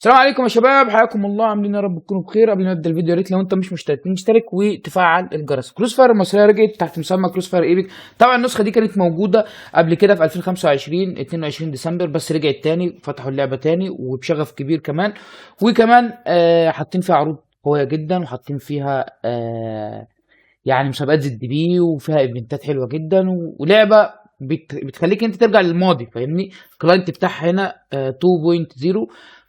السلام عليكم يا شباب، حياكم الله. عاملين يا رب تكونوا بخير. قبل ما نبدا الفيديو يا ريت لو انت مش مشترك تشترك وتفعل الجرس. كروس فاير المصريه رجعت تحت مسمى كروس فاير ايبك. طبعا النسخه دي كانت موجوده قبل كده في 2025 22 ديسمبر، بس رجعت تاني، فتحوا اللعبه تاني وبشغف كبير كمان. وكمان حاطين فيها عروض قويه جدا، وحاطين فيها يعني مسابقات زد بي، وفيها ايفنتات حلوه جدا، ولعبه بتخليك انت ترجع للماضي، فاهمني. الكلاينت بتاعها هنا 2.0.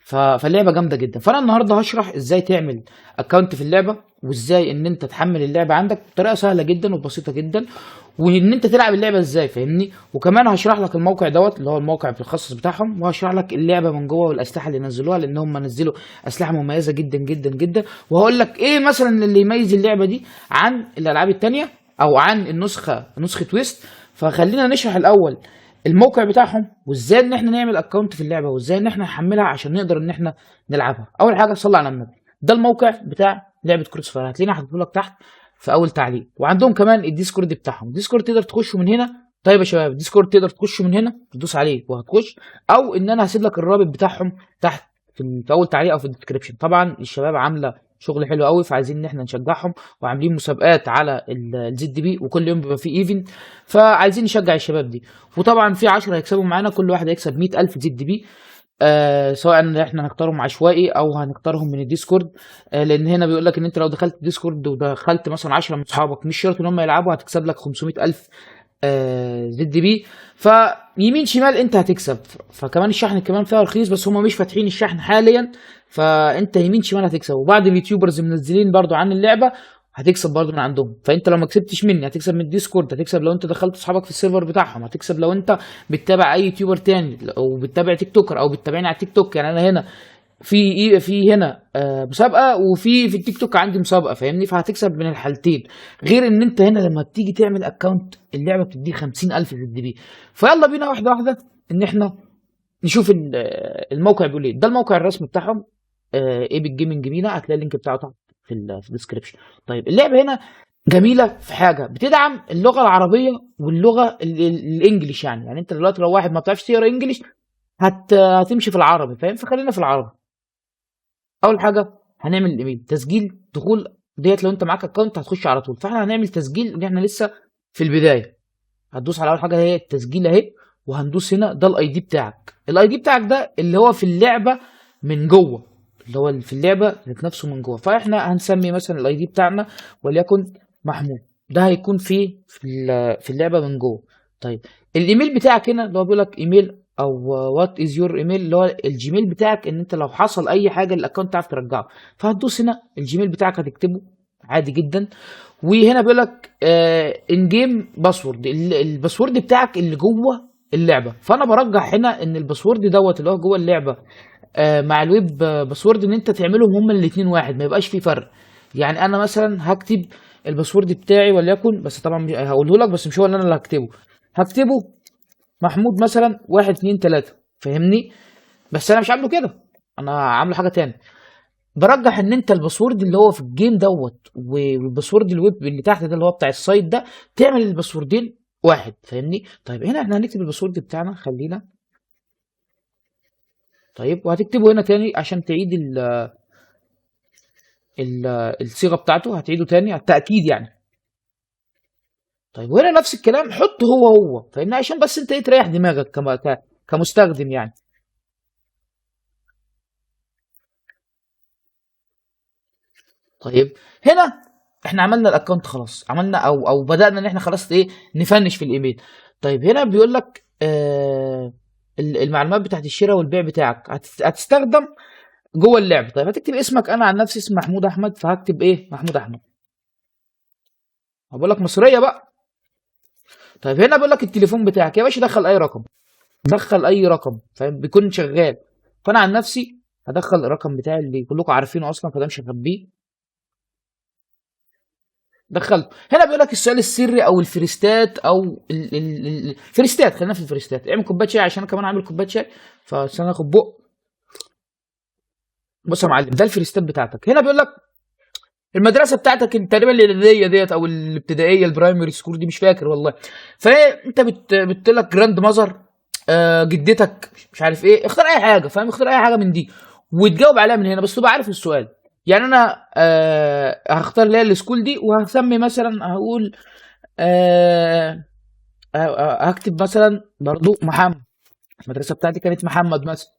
فاللعبه جامده جدا. فانا النهارده هشرح ازاي تعمل اكونت في اللعبه، وازاي ان انت تحمل اللعبه عندك بطريقه سهله جدا وبسيطه جدا، وان انت تلعب اللعبه ازاي، فاهمني. وكمان هشرح لك الموقع دوت اللي هو الموقع الخاص بتاعهم، وهشرح لك اللعبه من جوه والاسلحه اللي نزلوها، لان هم نزلوا اسلحه مميزه جدا جدا جدا. وهقول لك ايه مثلا اللي يميز اللعبه دي عن الالعاب التانية او عن نسخه ويست. فخلينا نشرح الاول الموقع بتاعهم، وازاي ان احنا نعمل اكونت في اللعبه، وازاي ان احنا نحملها عشان نقدر ان احنا نلعبها. اول حاجه صلي على النبي، ده الموقع بتاع لعبه كروس فاير، هتلاقيني حاطه لك تحت في اول تعليق. وعندهم كمان الديسكورد بتاعهم، ديسكورد تقدر تخشوا من هنا. طيب يا شباب، ديسكورد تقدر تخشوا من هنا، تدوس عليه وهتخش، او ان انا هسيب لك الرابط بتاعهم تحت في اول تعليق او في الديسكربشن. طبعا الشباب عامله شغل حلو قوي، فعايزين ان احنا نشجعهم، وعاملين مسابقات على الزد بي، وكل يوم بيبقى فيه ايفنت، فعايزين نشجع الشباب دي. وطبعا في 10 هيكسبوا معانا، كل واحد هيكسب 100,000 زد بي. سواء احنا هنختارهم عشوائي او هنختارهم من الديسكورد. لان هنا بيقول لك ان انت لو دخلت ديسكورد ودخلت مثلا 10 من اصحابك، مش شرط ان هم يلعبوا، هتكسب لك 500,000 زد بي. فيمين شمال انت هتكسب. فكمان الشحن كمان فيها رخيص، بس هم مش فاتحين الشحن حاليا، فانت يمين شمال هتكسب. وبعد اليوتيوبرز منزلين برضو عن اللعبه، هتكسب برضو من عندهم. فانت لو ما كسبتش مني هتكسب من الديسكورد، هتكسب لو انت دخلت اصحابك في السيرفر بتاعهم، هتكسب لو انت بتتابع اي يوتيوبر تاني، او بتتابع تيك توكر، او بتتابعني على التيك توك. يعني انا هنا في هنا مسابقه، وفي التيك توك عندي مسابقه، فاهمني. فهتكسب من الحالتين. غير ان انت هنا لما بتيجي تعمل اكونت، اللعبه بتديك 50,000 زد بي. فيلا بينا واحده واحده ان احنا نشوف الموقع بيقول ايه. ده الموقع الرسمي بتاعهم، ايبك جيمنج مينا. هتلاقي اللينك بتاعه تحت في الديسكربشن. طيب اللعبه هنا جميله في حاجه، بتدعم اللغه العربيه واللغه الانجليش. يعني انت دلوقتي لو واحد ما بتعرفش تقرا انجليش، هتمشي في العربي، فاهم. فخلينا في العربي. اول حاجه هنعمل الايميل، تسجيل دخول ديت. لو انت معاك اكونت هتخش على طول، فاحنا هنعمل تسجيل ان احنا لسه في البدايه. هتدوس على اول حاجه هي التسجيل اهي، وهندوس هنا ده الاي دي بتاعك. الاي دي بتاعك ده اللي هو في اللعبه من جوه، اللي هو في اللعبه ذات نفسه من جوه. فاحنا هنسمي مثلا الاي دي بتاعنا وليكن محمود. ده هيكون في اللعبه من جوه. طيب الايميل بتاعك هنا اللي هو بيقول لك ايميل او وات از يور ايميل، اللي هو الجيميل بتاعك، ان انت لو حصل اي حاجه الاكونت تعرف ترجعه. فهتدوس هنا الجيميل بتاعك هتكتبه عادي جدا. وهنا بيقول لك ان جيم باسورد، الباسورد بتاعك اللي جوه اللعبه. فانا برجح هنا ان الباسورد دوت اللي هو جوه اللعبه مع الويب باسورد، ان انت تعملهم هما الاثنين واحد، ما يبقاش في فرق. يعني انا مثلا هكتب الباسورد بتاعي وليكن، بس طبعا هقوله لك، بس مش هو اللي انا اللي هكتبه محمود مثلا 1 2 3، فاهمني. بس انا مش عامله كده، انا عامله حاجه تاني. برجح ان انت الباسورد اللي هو في الجيم دوت، والباسورد الويب اللي تحت ده اللي هو بتاع السايت ده، تعمل الباسوردين واحد، فاهمني. طيب هنا احنا هنكتب الباسورد بتاعنا، خلينا. طيب وهتكتبه هنا تاني عشان تعيد ال الصيغه بتاعته، هتعيده تاني على التاكيد يعني. طيب وهنا نفس الكلام، حط هو فاهمني، عشان بس انت ايه تريح دماغك كمستخدم يعني. طيب هنا احنا عملنا الاكونت خلاص، عملنا او بدأنا ان احنا خلاص ايه نفنش في الايميل. طيب هنا بيقول لك المعلومات بتاعت الشراء والبيع بتاعك هتستخدم جوه اللعبه. طيب هتكتب اسمك. انا عن نفسي اسمي محمود احمد، فهكتب ايه محمود احمد. بقول لك مصريه بقى. طيب هنا بيقول لك التليفون بتاعك يا باشا، دخل اي رقم، دخل اي رقم، فاهم، بيكون شغال. فانا عن نفسي هدخل الرقم بتاعي اللي كلكم عارفينه اصلا، فده مش هخبيه. دخلته. هنا بيقول لك السؤال السري او الفريستات او الفريستات. خلينا في الفريستات. اعمل كوبايه شاي، عشان انا كمان عامل كوبايه شاي، فاستنى اخد بق. بص يا معلم، ده الفريستات بتاعتك. هنا بيقول لك المدرسه بتاعتك تقريبا الاعداديه ديت او الابتدائيه البرايمري سكول دي، مش فاكر والله. فانت بتقول لك جراند ماذر، جدتك مش عارف ايه، اختار اي حاجه، فاهم، اختار اي حاجه من دي. وتجاوب عليها من هنا، بس تبقى عارف السؤال. يعني انا هختار اللي هي السكول دي، وهسمي مثلا هقول هكتب مثلا برضو محمد. المدرسه بتاعتي كانت محمد مثلا،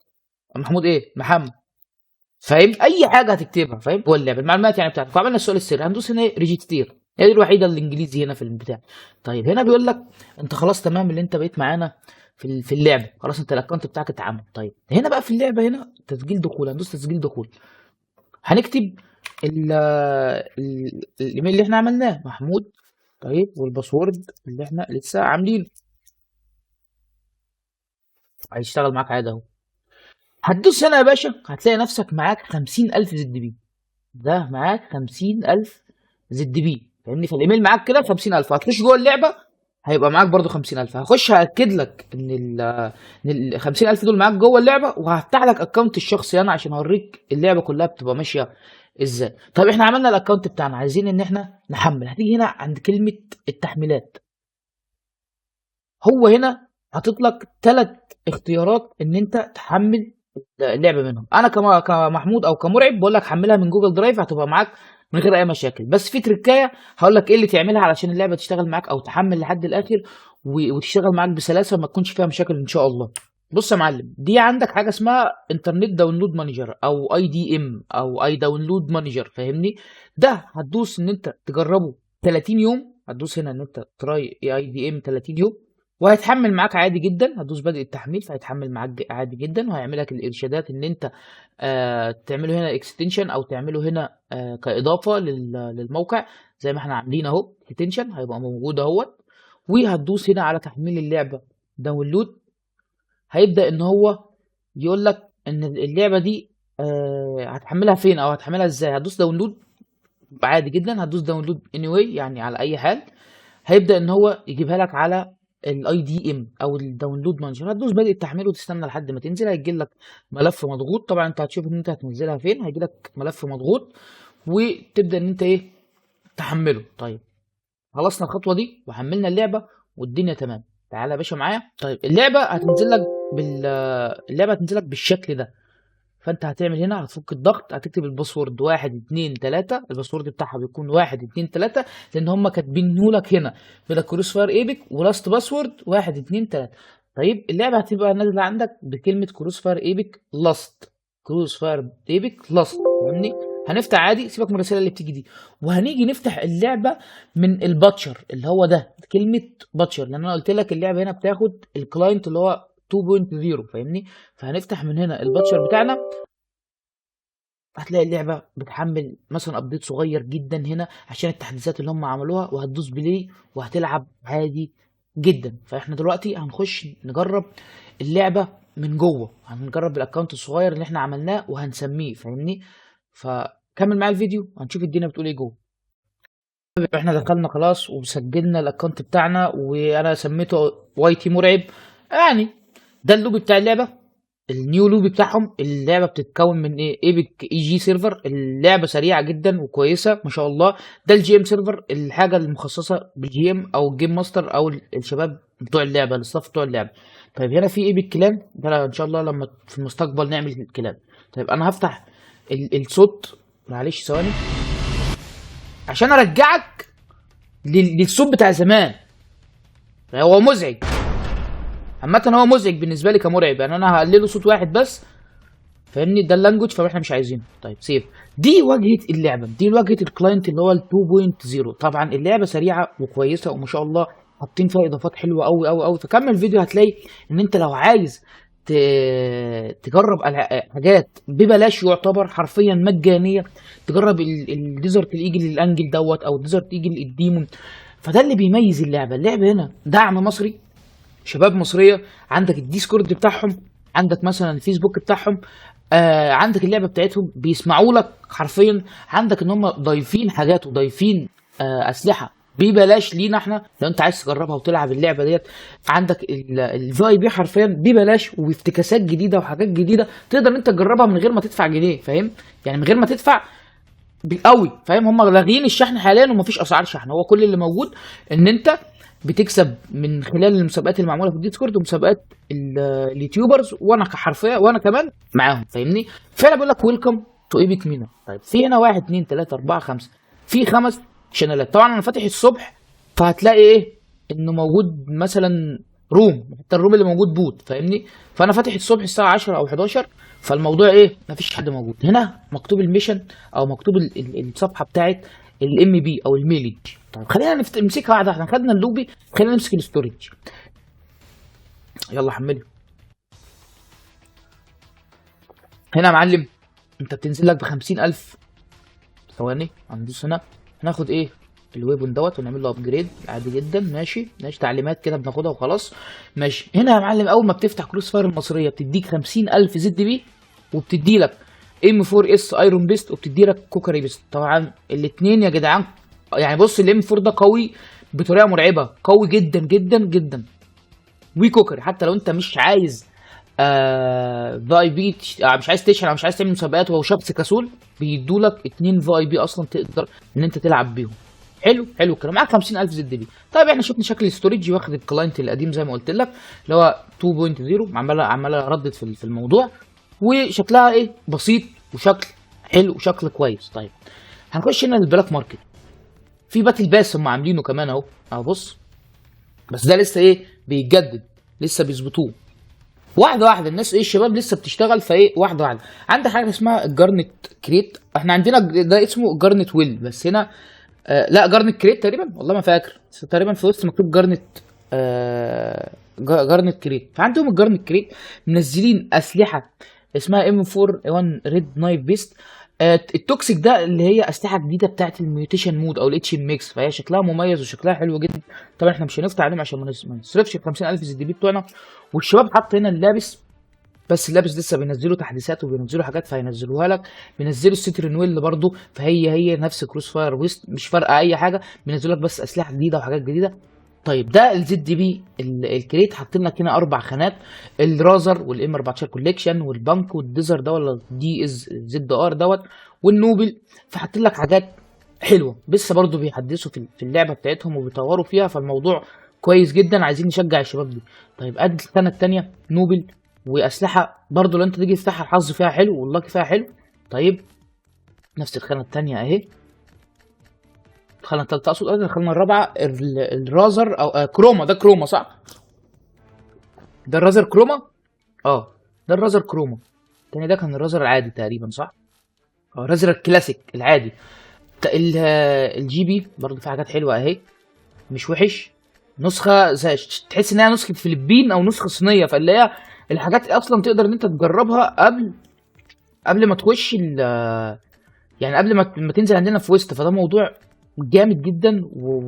محمود ايه، محمد. فاهم؟ اي حاجه هتكتبها، فاهم؟ جوه اللعبه المعلومات يعني بتاعتك. وعملنا السؤال السري، هندوس هنا ريجستير، هي دي الوحيده الانجليزي هنا في البتاع. طيب هنا بيقول لك انت خلاص تمام، اللي انت بقيت معانا في اللعبه، خلاص انت الاكونت بتاعك اتعمل. طيب هنا بقى في اللعبه هنا تسجيل دخول، هندوس تسجيل دخول. هنكتب الايميل اللي احنا عملناه محمود، طيب، والباسورد اللي احنا لسه عاملينه. هيشتغل معاك عادي اهو. هتدوس هنا يا باشا، هتلاقي نفسك معاك 50,000 زد بي. ده معاك 50,000 زد بي، فاهمني؟ فالايميل معاك كده 50,000. هتخش جوه اللعبه هيبقى معاك برضو 50,000. هخش هاكد لك ان ال 50,000 دول معاك جوه اللعبه، وهفتح لك اكونت الشخصي انا عشان اوريك اللعبه كلها بتبقى ماشيه ازاي. طيب احنا عملنا الاكونت بتاعنا، عايزين ان احنا نحمل. هتيجي هنا عند كلمه التحميلات، هو هنا حاطط لك 3 اختيارات ان انت تحمل اللعبه منهم. انا كمحمود او كمرعب بقول لك حملها من جوجل درايف، هتبقى معاك من غير اي مشاكل. بس في تركايه هقول لك ايه اللي تعملها علشان اللعبه تشتغل معاك او تحمل لحد الاخر وتشتغل معاك بسلاسه وما تكونش فيها مشاكل ان شاء الله. بص يا معلم، دي عندك حاجه اسمها انترنت داونلود مانجر او اي دي ام او اي داونلود مانجر، فاهمني؟ ده هتدوس ان انت تجربه 30 يوم. هتدوس هنا ان انت تراي اي دي ام 30 يوم، وهيتحمل معاك عادي جدا. هتدوس بدء التحميل فهيتحمل معاك عادي جدا، وهيعمل لك الارشادات ان انت تعمله هنا اكستنشن او تعمله هنا كاضافه للموقع زي ما احنا عاملين اهو. اكستنشن هيبقى موجود اهوت. وهتدوس هنا على تحميل اللعبه داونلود. هيبدا ان هو يقول لك ان اللعبه دي هتحملها فين او هتحملها ازاي. هتدوس داونلود عادي جدا، هتدوس داونلود anyway يعني على اي حال. هيبدا ان هو يجيبها لك على الاي دي ام او الداونلود مانجر. هتدوس بدء التحميل وتستنى لحد ما تنزل. هيجي لك ملف مضغوط، طبعا انت هتشوف ان انت هتنزلها فين. هيجي لك ملف مضغوط وتبدا ان انت ايه تحمله. طيب خلصنا الخطوه دي وحملنا اللعبه والدنيا تمام. تعالى يا باشا معايا. طيب اللعبه هتنزل لك اللعبه هتنزل لك بالشكل ده. فانت هتعمل هنا هتفك الضغط، هتكتب الباسورد 1 2 3. الباسورد بتاعها بيكون 1 2 3 لان هم كاتبينه لك هنا بدا كروس فاير ايبك ولاست باسورد 1 2 3. طيب اللعبه هتبقى نازله عندك بكلمه كروس فاير ايبك لاست، كروس فاير ايبك لاست، فاهمني؟ هنفتح عادي، سيبك من الرساله اللي بتيجي دي، وهنيجي نفتح اللعبه من الباتشر اللي هو ده، كلمه باتشر، لان انا قلت لك اللعبه هنا بتاخد الكلاينت اللي هو 2.0، فاهمني؟ فهنفتح من هنا الباتشر بتاعنا. هتلاقي اللعبه بتحمل مثلا ابديت صغير جدا هنا عشان التحديثات اللي هم عملوها، وهتدوس بلاي وهتلعب عادي جدا. فاحنا دلوقتي هنخش نجرب اللعبه من جوه، هنجرب الاكونت الصغير اللي احنا عملناه وهنسميه، فاهمني؟ فكمل معايا الفيديو هنشوف الدنيا بتقول ايه جوه. احنا دخلنا خلاص وسجلنا الاكونت بتاعنا، وانا سميته واي تي مرعب يعني. ده اللوبي بتاع اللعبه، النيو لوبي بتاعهم. اللعبه بتتكون من ايه؟ ايبك اي جي سيرفر. اللعبه سريعه جدا وكويسه ما شاء الله. ده الجي ام سيرفر، الحاجه المخصصه بالجي ام او الجيم ماستر او الشباب بتوع اللعبه، الستاف بتوع اللعبه. طيب هنا في ايبك كلان، ده ان شاء الله لما في المستقبل نعمل كلان. طيب انا هفتح الصوت، معلش ثواني عشان ارجعك للصوت بتاع زمان. هو مزعج عامة، هو مزعج بالنسبة لي كمرعب يعني. انا هقلله صوت واحد بس، فاهمني؟ ده اللانجوج فاحنا مش عايزينه. طيب سيف. دي واجهة اللعبة، دي واجهة الكلاينت اللي هو ال 2.0. طبعا اللعبة سريعة وكويسة وما شاء الله حاطين فيها اضافات حلوة قوي قوي قوي. فكمل الفيديو هتلاقي ان انت لو عايز تجرب حاجات ببلاش يعتبر حرفيا مجانية، تجرب الديزرت الايجل الانجل دوت او الديزرت ايجل الديمون. فده اللي بيميز اللعبة. اللعبة هنا دعم مصري، شباب مصريه. عندك الديسكورد بتاعهم، عندك مثلا الفيسبوك بتاعهم، عندك اللعبه بتاعتهم بيسمعوا لك حرفيا. عندك ان هم ضايفين حاجات وضايفين اسلحه ببلاش لينا احنا لو انت عايز تجربها وتلعب اللعبه ديت. عندك الفي اي بي حرفيا ببلاش وافتكاسات جديده وحاجات جديده تقدر انت تجربها من غير ما تدفع جنيه، فاهم؟ يعني من غير ما تدفع قوي، فاهم؟ هم لاغيين الشحن حاليا ومفيش اسعار شحن. هو كل اللي موجود ان انت بتكسب من خلال المسابقات اللي معموله في الديسكورد ومسابقات اليوتيوبرز، وانا حرفيا وانا كمان معاهم فاهمني. فانا بقول لك ويلكم تو ايبك مينا. طيب في هنا 1 2 3 4 5، في 5 شانلات. طبعا انا فاتح الصبح، فهتلاقي ايه انه موجود مثلا روم، حتى الروم اللي موجود بوت فاهمني. فانا فاتح الصبح الساعه 10 او 11، فالموضوع ايه مفيش حد موجود. هنا مكتوب الميشن او مكتوب الصفحه بتاعت الام بي او الميليج. طيب خلينا نمسكها واحده واحده. خدنا اللوبي، خلينا نمسك الاستورج. يلا حمله. هنا يا معلم انت بتنزل لك ب 50,000. ثواني هندوس هنا، هناخد ايه الويبون دوت ونعمل له ابجريد عادي جدا. ماشي ماشي، تعليمات كده بناخدها وخلاص. ماشي. هنا يا معلم اول ما بتفتح كروس فاير المصريه بتديك 50,000 زد بي، وبتدي لك ام 4 اس ايرون بيست، وبتدي لك كوكري بيست. طبعا الاثنين يا جدعان يعني بص الام 4 ده قوي بطريقه مرعبه، قوي جدا جدا جدا. وكوكري حتى لو انت مش عايز في اي بي، مش عايز تشحن او مش عايز تعمل مسابقات وهو شخص كسول، بيدولك 2 في اي بي اصلا تقدر ان انت تلعب بيهم. حلو حلو الكلام. معاك 50,000 زد بي. طيب احنا شفنا شكل الاستورج، واخد الكلاينت القديم زي ما قلت لك اللي هو 2.0، عماله ردت في الموضوع، وشكلها ايه بسيط وشكل حلو وشكل كويس. طيب هنخش هنا للبلاك ماركت. في باتل باس هم عاملينه كمان اهو، اهو بص، بس ده لسه ايه بيتجدد، لسه بيظبطوه واحده واحده. الناس ايه الشباب لسه بتشتغل فايه واحده واحده. عندك حاجه اسمها الجارنت كريت، احنا عندنا ده اسمه جارنت ويل، بس هنا لا جارنت كريت تقريبا، والله ما فاكر، بس تقريبا في وسط مكتوب جارنت جارنت كريت. فعندهم الجارنت كريت منزلين اسلحه اسمها ام 4 ريد نايف بيست. التوكسيك ده اللي هي اسلحه جديده بتاعت الميوتيشن مود او الاتش ام ميكس، فهي شكلها مميز وشكلها حلو جدا. طبعا احنا مش هنفتح عليهم عشان ما نصرفش ال 50,000 زد بي بتوعنا. والشباب حط هنا اللابس، بس اللابس لسه بينزلوا تحديثات وبينزلوا حاجات فهينزلوها لك. بينزلوا السترين ويل برضه، فهي نفس كروس فاير ويست، مش فارقه اي حاجه، بينزلوا لك بس اسلحه جديده وحاجات جديده. طيب ده الزد بي الكريت حاطين لك هنا 4 خانات: الرازر والام 14 كوليكشن والبانك والديزر ده ولا دي از زد ار دوت والنوبل. فحاطين لك حاجات حلوه، لسه برضه بيحدثوا في اللعبه بتاعتهم وبيطوروا فيها، فالموضوع كويس جدا، عايزين نشجع الشباب دي. طيب ادي الخانه الثانيه نوبل واسلحه برضه لو انت تيجي تفتحها الحظ فيها حلو واللاكي فيها حلو. طيب نفس الخانه الثانيه اهي، الخانه الثالثه اقصد، الخانه الرابعه الرازر او كروما. ده كروما صح؟ ده الرازر كروما. اه ده الرازر كروما. التاني ده كان الرازر العادي تقريبا صح؟ اه الرازر الكلاسيك العادي. الجي بي برضه فيها حاجات حلوه اهي، مش وحش. نسخه زي تحس انها نسخه فلبين او نسخه صينيه، فاللي هي الحاجات اصلا تقدر ان انت تجربها قبل ما تخش يعني قبل ما تنزل عندنا في وسط. فده موضوع جامد جدا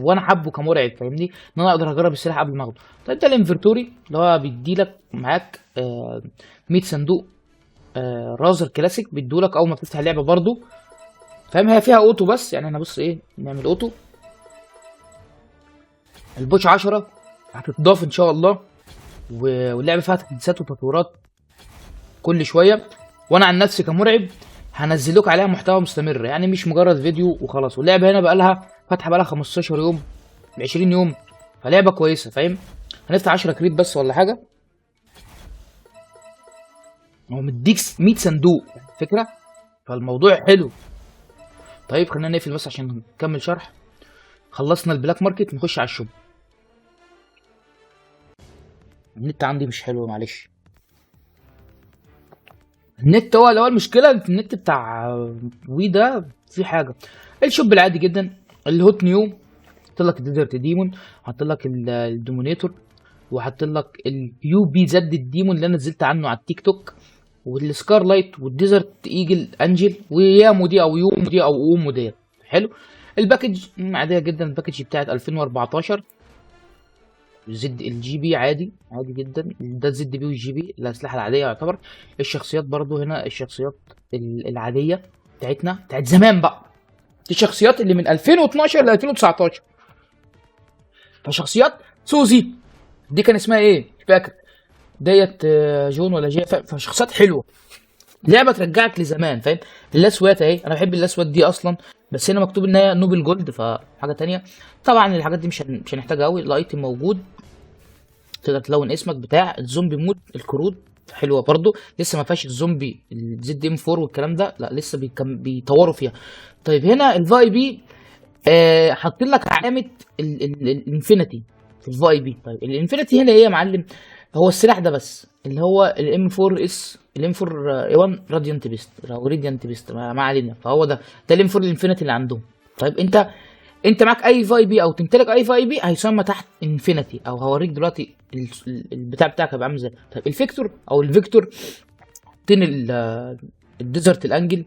وانا حابه كمرعب فاهمني، ان انا اقدر اجرب السلاح قبل ما اخده. طيب ده الانفرتوري اللي هو بيديلك معاك 100 صندوق رازر كلاسيك، بيدولك اول ما بتفتح اللعبه برضو فاهم. هي فيها اوتو بس يعني انا بص ايه نعمل اوتو. البوش 10 هتتضاف ان شاء الله، واللعبه فيها تحديثات وتطويرات كل شويه، وانا عن نفسي كمرعب هنزل لكم عليها محتوى مستمر، يعني مش مجرد فيديو وخلاص. واللعبه هنا بقى لها فاتحه بقى لها 15 يوم 20 يوم، فلعبه كويسه فاهم. هنفتح 10 كريت بس ولا حاجه، هو مديك 100 صندوق فكره، فالموضوع حلو. طيب خلينا نقفل بس عشان نكمل شرح. خلصنا البلاك ماركت، نخش على الشوب. النت عندي مش حلو معلش. النت هو اللي هو المشكله، النت بتاع وي ده في حاجه. الشوب العادي جدا الهوت نيو، حط لك الديزرت ديمون، حط لك الدومينيتور، وحط لك اليو بي زد الديمون اللي انا نزلت عنه على التيك توك، والسكار لايت والديزرت ايجل انجل ويامو دي او يومو دي او اومو ديت. حلو. الباكج عاديه جدا، الباكج بتاعت 2014 زد الجي بي عادي عادي جدا، ده الزد بي والجي بي الاسلحه العاديه يعتبر. الشخصيات برضو هنا الشخصيات العاديه بتاعتنا بتاعت زمان بقى، دي الشخصيات اللي من 2012 ل 2019. فشخصيات سوزي دي كان اسمها ايه مش فاكر ديت، جون ولا جي، فشخصيات حلوه لعبه ترجعك لزمان، فاهم؟ اللاسوات اهي، انا بحب اللاسوات دي اصلا، بس هنا مكتوب ان هي نوبل جولد فحاجه تانية. طبعا الحاجات دي مش هنحتاجها قوي. الايتم موجود، تقدر تلون اسمك بتاع الزومبي مود. الكروت حلوه برضو، لسه ما فيهاش الزومبي الزد ام 4 والكلام ده، لا لسه بيطوروا فيها. طيب هنا الفاي بي حاطين لك علامه الانفينيتي في الفاي بي. طيب الانفينيتي هنا ايه يا معلم؟ هو السلاح ده بس اللي هو الام 4 اس، الام 4 اي 1 راديانت بيست او راديانت بيست، ما علينا. فهو ده الام 4 الانفينيتي اللي عندهم. طيب انت معاك اي فاي بي او تمتلك اي فاي بي هيسمى تحت انفينيتي، او هوريك دلوقتي البتاع بتاعك هيبقى عامل ازاي. طيب الفيكتور حاطين الديزرت الانجل،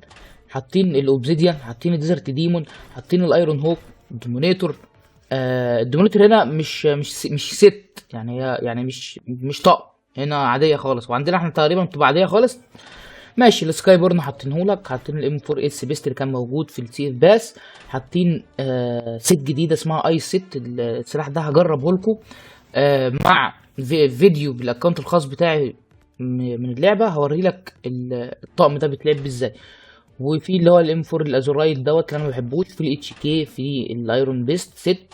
حاطين الاوبزيديان، حاطين الديزرت ديمون، حاطين الايرون هوك، الدومينيتور. الدومينيتور هنا مش ست، يعني هي يعني مش طقم، هنا عاديه خالص، وعندنا احنا تقريبا بتبقى عاديه خالص. ماشي. السكاي بورن حاطينهولك، حاطين الام 4 اس بيست اللي كان موجود في السي اف باس، حاطين ست جديده اسمها اي ست. السلاح ده هجربه لكم مع فيديو بالاكونت الخاص بتاعي من اللعبه، هوري لك الطقم ده بيتلعب ازاي. وفي اللي هو الام 4 الازورايل دوت اللي انا ما بحبوش، في الاتش كي، في الايرون بيست ست،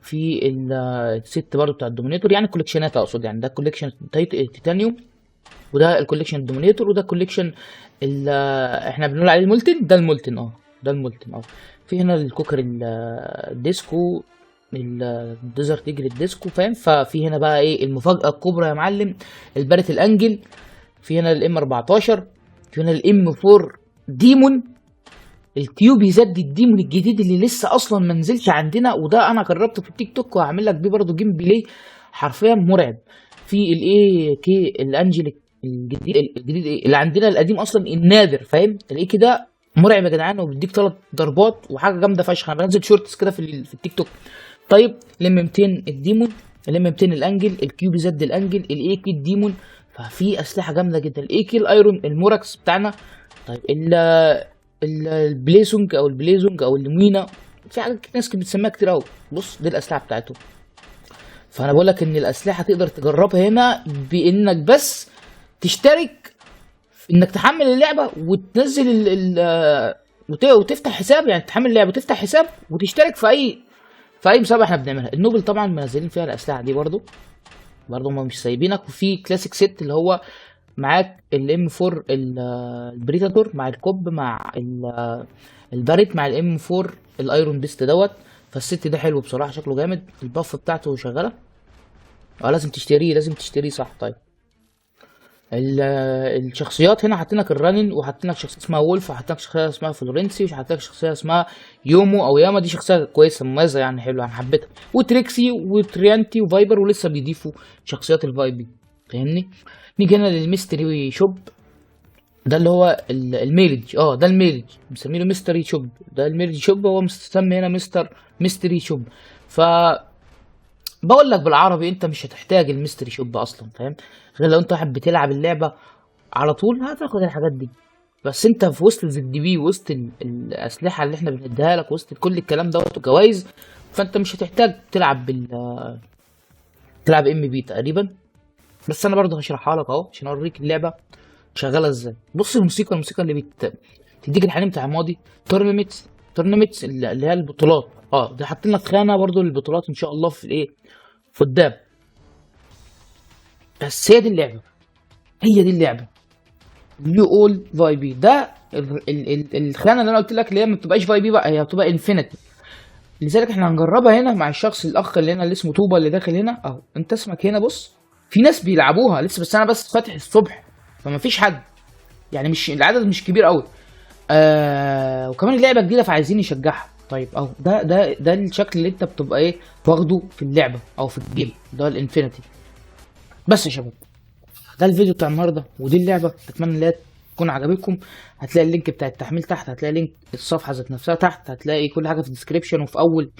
في الست برضه بتاع الدومينيتور، يعني كوليكشنات اقصد. يعني ده كوليكشن تيتانيوم، وده الكوليكشن الدومينيتور، وده الكوليكشن احنا بنقول عليه المولتن. ده المولتن ده المولتن في هنا الكوكر الديسكو، الديزرت ايجل الديسكو، فاهم؟ ففي هنا بقى ايه المفاجأة الكبرى يا معلم؟ البارت الانجل. في هنا الام 14، في هنا الام 4 ديمون، الكيوبي زد الديمون الجديد اللي لسه اصلا ما نزلش عندنا، وده انا جربته في التيك توك وهعمل لك بيه برضه جيم بلاي حرفيا مرعب. في الاي كي الانجل الجديد اللي عندنا، القديم اصلا النادر، فاهم؟ الاي كي ده مرعب يا جدعان، وبيديك 3 ضربات وحاجه جامده فشخ. انا بنزل شورتس كده في التيك توك. طيب الام 200 الديمون، الام 200 الانجل، الكيوبي زد الانجل، الاي كي الديمون. ففي اسلحه جامده جدا. الاي كي الايرون الموراكس بتاعنا. طيب البليزونج او البليزونج او المينا، في حاجات ناس بتسميها كتير قوي. بص دي الاسلحه بتاعتهم. فانا بقول لك ان الاسلحه تقدر تجربها هنا بانك بس تشترك، انك تحمل اللعبه وتنزل وتفتح حساب. يعني تحمل اللعبه وتفتح حساب وتشترك في اي مسابقه احنا بنعملها. النوبل طبعا منزلين فيها الاسلحه دي برضو هم مش سايبينك. وفي كلاسيك ست اللي هو معاك الام 4 البريتاتور مع الكوب مع الباريت مع الام 4 الايرون بيست دوت. فالست ده حلو بصراحه، شكله جامد، الباف بتاعته شغاله. لازم تشتريه صح. طيب الشخصيات هنا حاطين لك الرانين، وحاطين لك شخصيه اسمها وولف، وحاطين لك شخصيه اسمها فلورنسي، وحاطين لك شخصيه اسمها يومو او ياما. دي شخصيه كويسه مميزه يعني، حلوه انا حبيتها. وتريكسي وتريانتي وفايبر، ولسه بيضيفوا شخصيات الفايبي، فاهمني؟ نيجي هنا للميستري شوب، ده اللي هو الميرج. ده الميرج مسمينه ميستري شوب. ده الميرج شوب، هو مسمي هنا ميستري شوب. ف بقول لك بالعربي، انت مش هتحتاج الميستري شوب اصلا، فاهم؟ غير لو انت واحد بتلعب اللعبه على طول هتاخد الحاجات دي. بس انت في وسط الزد بي، وسط الاسلحه اللي احنا بنديها لك، وسط كل الكلام دوت وجوائز، فانت مش هتحتاج تلعب ام بي تقريبا. بس انا برضه هشرحها لك اهو عشان اوريك اللعبه شغاله ازاي. بص الموسيقى اللي تديك الحنين بتاع الماضي. تورنمنتس اللي هي البطولات. ده حاطين لك خانه برضه للبطولات ان شاء الله في قدام. بس هي دي اللعبه نيو اول فاي بي. ده الخانه اللي انا قلت لك اللي هي ما بتبقاش فاي بي بقى، هي بتبقى انفينيتي. لذلك احنا هنجربها هنا مع الشخص الاخ اللي هنا اللي اسمه طوبه اللي داخل هنا اهو. انت اسمك هنا، بص في ناس بيلعبوها لسه، بس انا بس فاتح الصبح فما فيش حد، يعني مش العدد مش كبير قوي. وكمان اللعبه جديده فعايزين يشجعها. طيب اهو ده الشكل اللي انت بتبقى ايه واخده في اللعبه او في الجيم ده الانفينيتي. بس يا شباب ده الفيديو بتاع النهارده ودي اللعبه، اتمنى ان هي تكون عجبتكم. هتلاقي اللينك بتاع التحميل تحت، هتلاقي لينك الصفحه ذات نفسها تحت، هتلاقي كل حاجه في الديسكريبشن وفي اول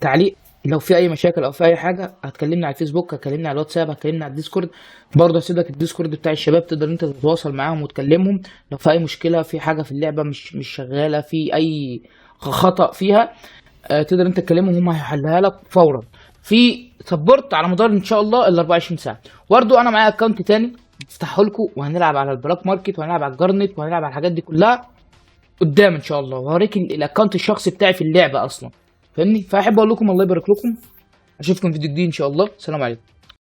تعليق. لو في اي مشاكل او في اي حاجه هتكلمني على الفيسبوك، هتكلمني على الواتساب، هتكلمني على الديسكورد. برضه هسيب لك الديسكورد بتاع الشباب، تقدر انت تتواصل معاهم وتكلمهم لو في اي مشكله، في حاجه في اللعبه مش شغاله، في اي خطا فيها، تقدر انت تكلمهم هم هيحلها لك فورا. في سبورت على مدار ان شاء الله ال 24 ساعه. برضه انا معايا اكونت تاني تفتحه لكم، وهنلعب على البلاك ماركت، وهنلعب على الجارنت، وهنلعب على الحاجات دي كلها قدام ان شاء الله، وهوريك الاكونت الشخصي بتاعي في اللعبه اصلا، فاهمني؟ فاحب اقول لكم الله يبارك لكم، اشوفكم في فيديو جديد ان شاء الله. سلام عليكم.